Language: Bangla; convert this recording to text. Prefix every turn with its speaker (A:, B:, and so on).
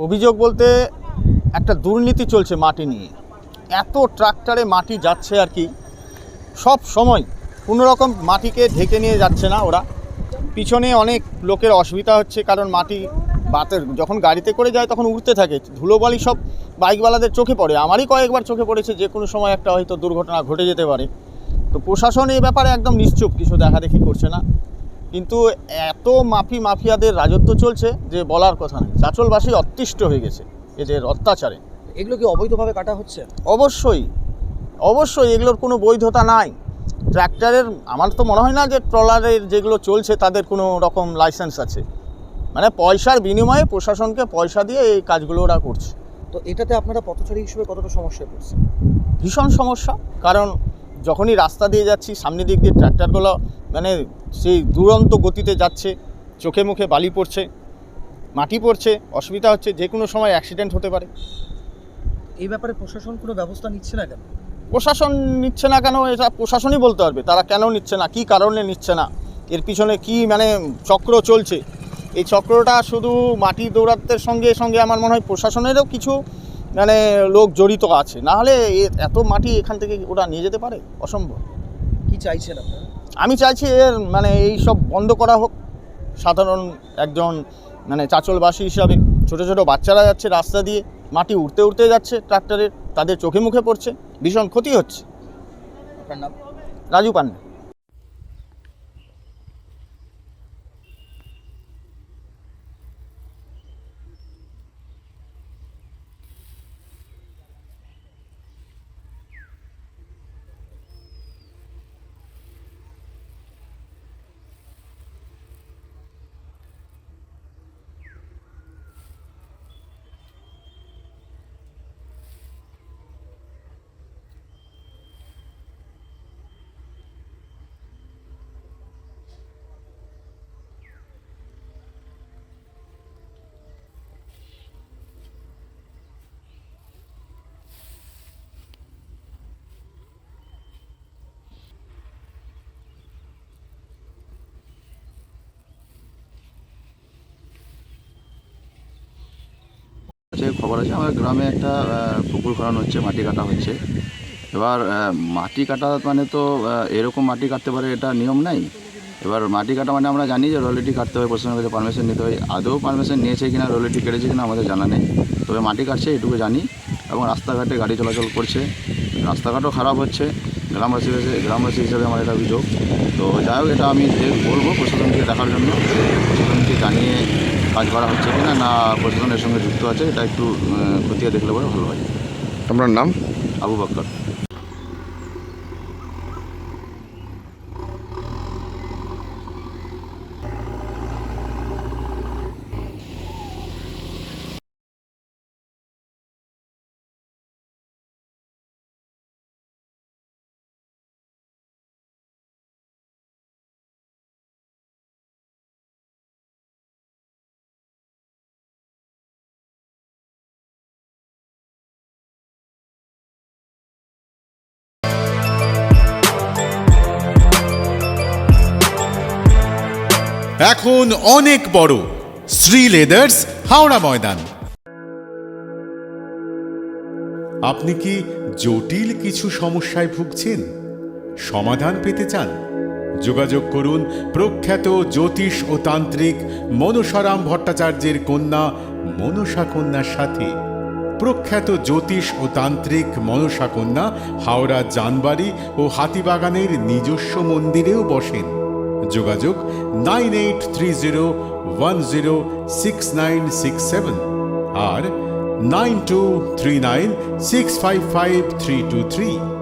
A: অভিযোগ বলতে একটা দুর্নীতি চলছে মাটি নিয়ে। এত ট্রাক্টরে মাটি যাচ্ছে আর কি, সব সময় কোনো রকম মাটিকে ঢেকে নিয়ে যাচ্ছে না ওরা। পিছনে অনেক লোকের অসুবিধা হচ্ছে, কারণ মাটি বাতের যখন গাড়িতে করে যায় তখন উড়তে থাকে, ধুলোবালি সব বাইকওয়ালাদের চোখে পড়ে। আমারই কয়েকবার চোখে পড়েছে, যে কোনো সময় একটা হয়তো দুর্ঘটনা ঘটে যেতে পারে। তো প্রশাসন এই ব্যাপারে একদম নিশ্চুপ, কিছু দেখাদেখি করছে না। কিন্তু এত মাফিয়াদের রাজত্ব চলছে যে বলার কথা নেই। চাঁচলবাসী অতিষ্ঠ হয়ে গেছে এদের অত্যাচারে।
B: এগুলো কি অবৈধভাবে কাটা হচ্ছে?
A: অবশ্যই এগুলোর কোনো বৈধতা নাই। ট্র্যাক্টরের আমার তো মনে হয় না যে ট্রলারের যেগুলো চলছে তাদের কোনো রকম লাইসেন্স আছে। মানে পয়সার বিনিময়ে প্রশাসনকে পয়সা দিয়ে এই কাজগুলো ওরা করছে।
B: তো এটাতে আপনারা পথচারী হিসেবে কতটা সমস্যায় পড়ছেন?
A: ভীষণ সমস্যা, কারণ যখনই রাস্তা দিয়ে যাচ্ছি সামনের দিক দিয়ে ট্র্যাক্টরগুলো মানে সেই দুরন্ত গতিতে যাচ্ছে, চোখে মুখে বালি পড়ছে, মাটি পড়ছে, অসুবিধা হচ্ছে, যে কোনো সময় অ্যাক্সিডেন্ট হতে পারে।
B: এই ব্যাপারে প্রশাসন কোনো ব্যবস্থা নিচ্ছে না কেন?
A: প্রশাসন নিচ্ছে না কেন এটা প্রশাসনই বলতে পারবে, তারা কেন নিচ্ছে না, কী কারণে নিচ্ছে না, এর পিছনে কি মানে চক্র চলছে। এই চক্রটা শুধু মাটি দৌড়াতের সঙ্গে সঙ্গে আমার মনে হয় প্রশাসনেরও কিছু মানে লোক জড়িত আছে, না হলে এত মাটি এখান থেকে ওরা নিয়ে যেতে পারে? অসম্ভব।
B: কি চাইছেন আপনারা?
A: আমি চাইছি এর মানে এই সব বন্ধ করা হোক। সাধারণ একজন মানে চাঁচলবাসী হিসাবে ছোটো ছোটো বাচ্চারা যাচ্ছে রাস্তা দিয়ে, মাটি উড়তে উড়তে যাচ্ছে ট্রাক্টরের, তাদের চোখে মুখে পড়ছে, ভীষণ ক্ষতি হচ্ছে।
B: আপনার নাম?
A: রাজু পান্ডে।
C: খবর আছে আমাদের গ্রামে একটা পুকুর খনন হচ্ছে, মাটি কাটা হচ্ছে। এবার মাটি কাটা মানে তো এরকম মাটি কাটতে পারে এটা নিয়ম নাই। এবার মাটি কাটা মানে আমরা জানি যে রয়্যালটি কাটতে হবে, প্রশাসনের কাছে পারমিশন নিতে হয়। আদৌ পারমিশন নিয়েছে কিনা, রয়্যালটি কেটেছে কিনা আমাদের জানা নেই, তবে মাটি কাটছে এটুকু জানি। এবং রাস্তাঘাটে গাড়ি চলাচল করছে, রাস্তাঘাটও খারাপ হচ্ছে। গ্রামবাসী হিসেবে আমার এটা অভিযোগ। তো যাই হোক, এটা আমি বলবো প্রশাসনকে দেখার জন্য, যে প্রশাসনকে জানিয়ে কাজ করা হচ্ছে কিনা, না প্রশাসনের সঙ্গে যুক্ত আছে, এটা একটু খতিয়ে দেখলে পরে ভালো হয়।
D: আপনার নাম?
C: আবু বক্কর।
E: এখন অনেক বড় শ্রী লেদার্স হাওড়া ময়দান। আপনি কি জটিল কিছু সমস্যায় ভুগছেন, সমাধান পেতে চান? যোগাযোগ করুন প্রখ্যাত জ্যোতিষ ও তান্ত্রিক মনসারাম ভট্টাচার্যের কন্যা মনসা কন্যার সাথে। প্রখ্যাত জ্যোতিষ ও তান্ত্রিক মনসা কন্যা হাওড়া জানবাড়ি ও হাতিবাগানের নিজস্ব মন্দিরেও বসেন। যোগাযোগ 9830106967 আর 9239655323।